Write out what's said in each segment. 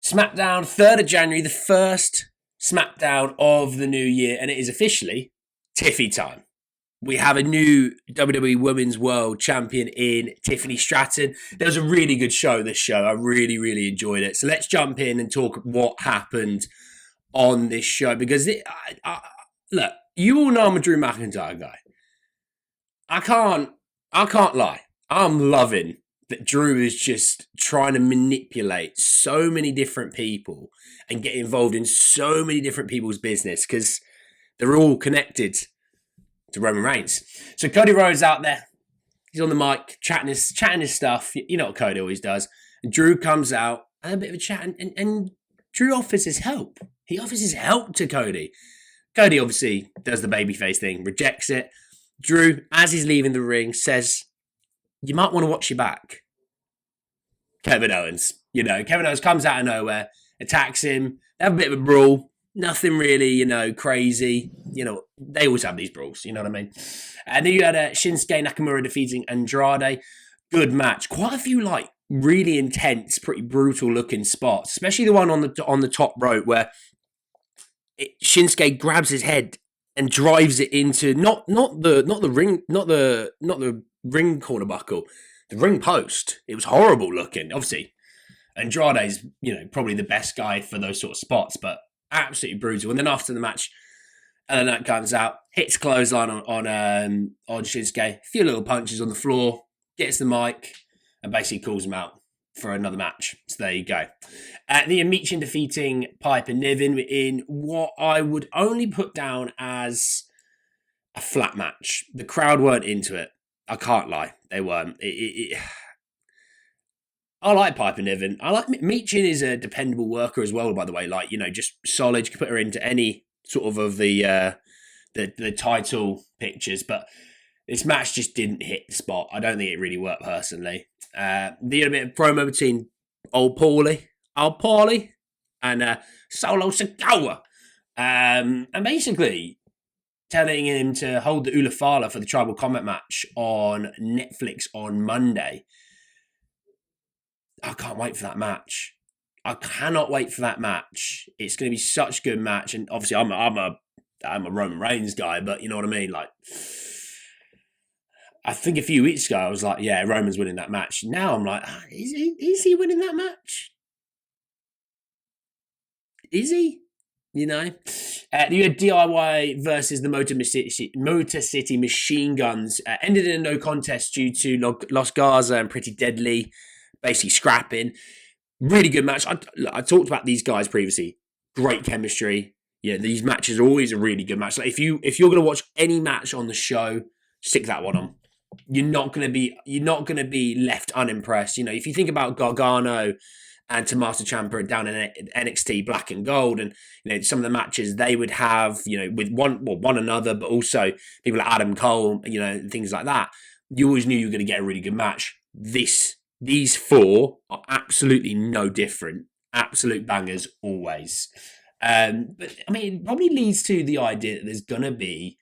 Smackdown, 3rd of January, the first Smackdown of the new year, and it is officially Tiffy time. We have a new WWE Women's World Champion in Tiffany Stratton. There was a really good show, this show. I really enjoyed it. So let's jump in and talk what happened on this show. Because, look, you all know I'm a Drew McIntyre guy. I can't lie. I'm loving that Drew is just trying to manipulate so many different people and get involved in so many different people's business because they're all connected to Roman Reigns. So Cody Rhodes out there. He's on the mic, chatting his stuff. You know what Cody always does. And Drew comes out, and a bit of a chat, and Drew offers his help. He offers his help to Cody. Cody obviously does the babyface thing, rejects it. Drew, as he's leaving the ring, says, you might want to watch your back. Kevin Owens. Kevin Owens comes out of nowhere, attacks him. They have a bit of a brawl. Nothing really, crazy. They always have these brawls, you know what I mean? And then you had Shinsuke Nakamura defeating Andrade. Good match. Quite a few, really intense, pretty brutal looking spots, especially the one on the top rope where Shinsuke grabs his head and drives it into not the ring corner buckle, the ring post. It was horrible looking. Obviously, Andrade's probably the best guy for those sort of spots, but absolutely brutal. And then after the match, Knight comes out, hits clothesline on Shinsuke, a few little punches on the floor, gets the mic, and basically calls him out for another match. So there you go. The Amin defeating Piper Niven in what I would only put down as a flat match. The crowd weren't into it. I can't lie. They weren't. I like Piper Niven. I like Michin is a dependable worker as well, by the way. Just solid. You can put her into any sort of the title pictures, but this match just didn't hit the spot. I don't think it really worked personally. The other bit of promo between old Paulie and Solo Sikoa. And basically telling him to hold the Ula Fala for the Tribal Combat match on Netflix on Monday. I can't wait for that match. I cannot wait for that match. It's going to be such a good match. And obviously I'm a Roman Reigns guy, but you know what I mean? I think a few weeks ago I was like, yeah, Roman's winning that match. Now I'm like, is he winning that match? Is he? You had DIY versus the Motor City Machine Guns. Ended in a no contest due to Los Garza and Pretty Deadly basically scrapping. Really good match. I talked about these guys previously. Great chemistry. These matches are always a really good match. If you're going to watch any match on the show, stick that one on. You're not going to be left unimpressed. If you think about Gargano and Tommaso Ciampa down in NXT Black and Gold, and some of the matches they would have, with one another, but also people like Adam Cole, things like that. You always knew you were going to get a really good match. These four are absolutely no different. Absolute bangers always. But it probably leads to the idea that there's going to be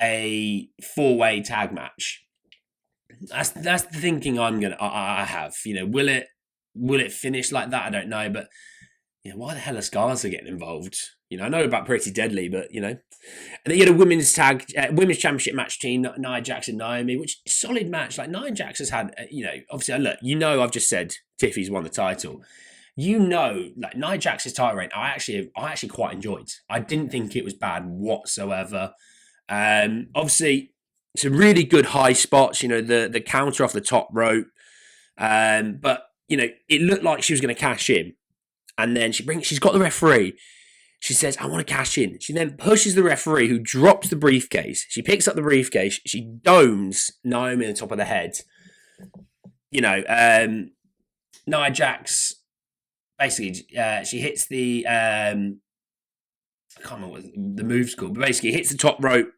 a 4-way tag match. That's the thinking I have. Will it finish like that? I don't know, but why the hell are Scars getting involved? I know about Pretty Deadly, but and then you had a women's championship match between Nia Jax and Naomi, which is a solid match. Nia Jax has had, obviously, look, I've just said Tiffy's won the title. Nia Jax's title reign, I actually quite enjoyed. I didn't think it was bad whatsoever. Obviously, some really good high spots. The counter off the top rope, but it looked like she was going to cash in, and then she's got the referee. She says, I want to cash in. She then pushes the referee, who drops the briefcase. She picks up the briefcase. She domes Naomi on the top of the head. Nia Jax, basically, she hits the, I can't remember what the move's called, but basically hits the top rope,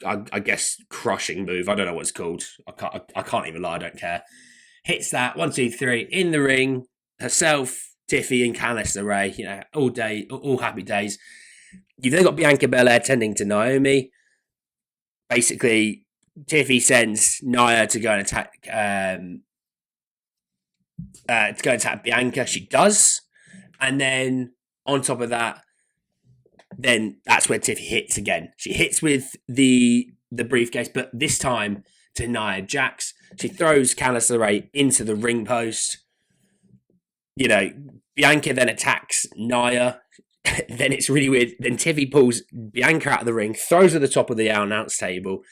I guess, crushing move. I don't know what it's called. I can't even lie, I don't care. Hits that, 1, 2, 3, in the ring, herself, Tiffy and Candice LeRae, all day, all happy days. You've then got Bianca Belair tending to Naomi. Basically, Tiffy sends Nia to go and attack Bianca. She does. And then on top of that, then that's where Tiffy hits again. She hits with the briefcase, but this time to Nia Jax. She throws Candice LeRae into the ring post. You know, Bianca then attacks Nia. Then it's really weird. Then Tiffy pulls Bianca out of the ring, throws her at the top of the announce table,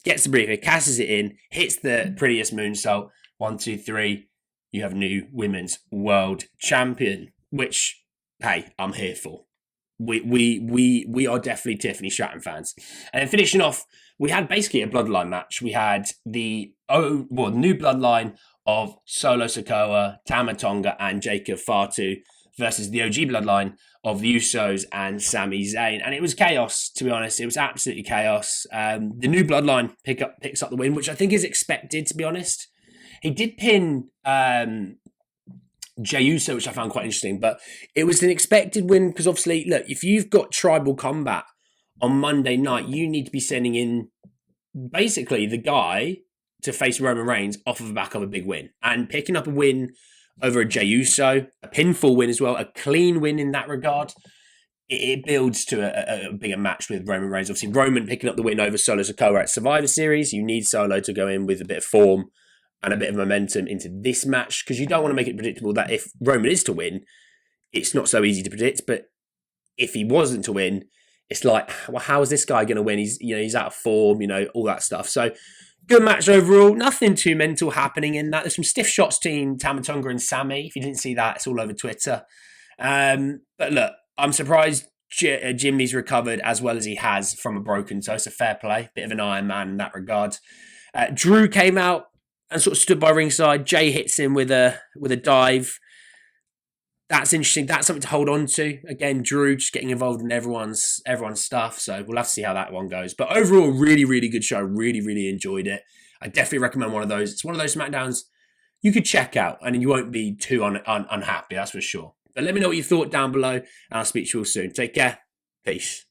gets the briefcase, cashes it in, hits the prettiest moonsault. 1, 2, 3. You have new women's world champion, which, hey, I'm here for. We are definitely Tiffany Stratton fans. And then finishing off, we had basically a bloodline match. We had the new bloodline of Solo Sikoa, Tama Tonga, and Jacob Fatu versus the OG bloodline of the Usos and Sami Zayn. And it was chaos, to be honest. It was absolutely chaos. The new bloodline picks up the win, which I think is expected, to be honest. He did pin Jey Uso, which I found quite interesting, but it was an expected win because obviously, look, if you've got tribal combat on Monday night, you need to be sending in basically the guy to face Roman Reigns off of the back of a big win. And picking up a win over a Jey Uso, a pinfall win as well, a clean win in that regard, it builds to a bigger match with Roman Reigns. Obviously, Roman picking up the win over Solo Sikoa at Survivor Series. You need Solo to go in with a bit of form and a bit of momentum into this match because you don't want to make it predictable that if Roman is to win, it's not so easy to predict. But if he wasn't to win, it's like, well, how is this guy going to win? He's out of form, all that stuff. So good match overall. Nothing too mental happening in that. There's some stiff shots team Tama Tonga and Sami. If you didn't see that, it's all over Twitter. But look, I'm surprised Jimmy's recovered as well as he has from a broken toe. It's a fair play. Bit of an Iron Man in that regard. Drew came out and sort of stood by ringside. Jay hits him with a dive. That's interesting. That's something to hold on to. Again, Drew just getting involved in everyone's stuff. So we'll have to see how that one goes. But overall, really, really good show. Really, really enjoyed it. I definitely recommend one of those. It's one of those SmackDowns you could check out and you won't be too unhappy, that's for sure. But let me know what you thought down below and I'll speak to you all soon. Take care. Peace.